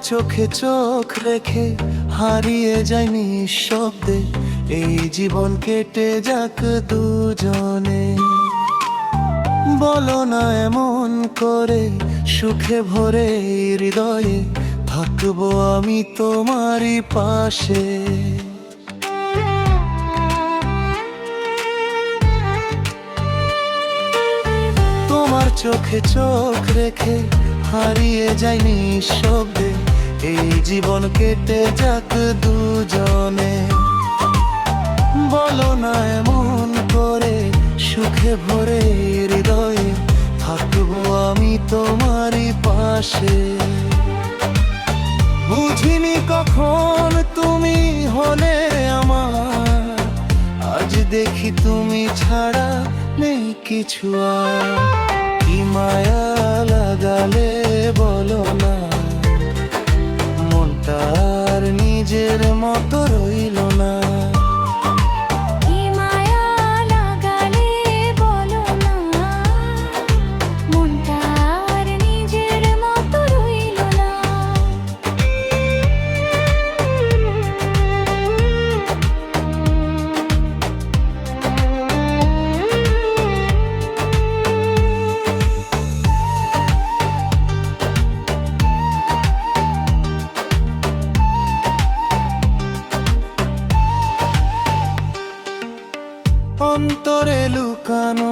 চোখে চোখ রেখে হারিয়ে যাই নিঃশব্দে, এই জীবন কেটে যাক দুজনে। বলো না এমন করে, সুখে ভরে হৃদয়ে থাকবো আমি তোমারই পাশে। তোমার চোখে চোখ রেখে হারিয়ে যাই নিঃশব্দে, এই জীবন কেটে যাক দুজনে। বলো না এমন করে, সুখে ভরে হৃদয়ে থাকবো আমি তোমারই পাশে। বুঝিনি কখন তুমি হলে আমার, আজ দেখি তুমি ছাড়া নেই কিছু আর। কি মায়া লাগালে বলো না, মনটা আর নিজের মতো রইল না। কি মায়া লাগালে বলো না, মনটা আর নিজের মতো রইল না। অন্তরে লুকানো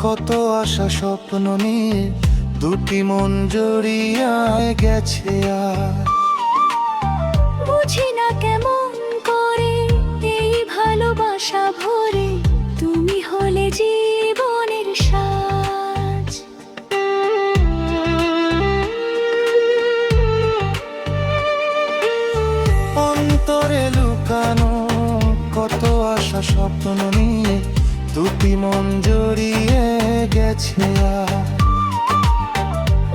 কত আশা স্বপ্ন নিয়ে, দুটি মন জড়িয়ে গেছে আর। বুঝি না কেমন করে এই ভালোবাসা ভরে, তুমি হলে জীবনের সাজ। অন্তরে লুকানো কত আশা স্বপ্ন নিয়ে, দুটি মন জড়িয়ে গেছে আর।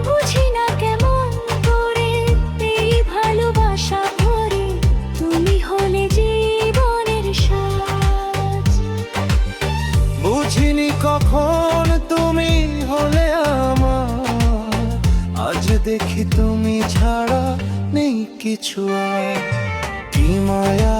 বুঝি না কেমন করে এই ভালোবাসা ভরে, তুমি হলে জীবনের সাজ। বুঝিনি কখন তুমি হলে আমার, আজ দেখি তুমি ছাড়া নেই কিছু আর। কি মায়া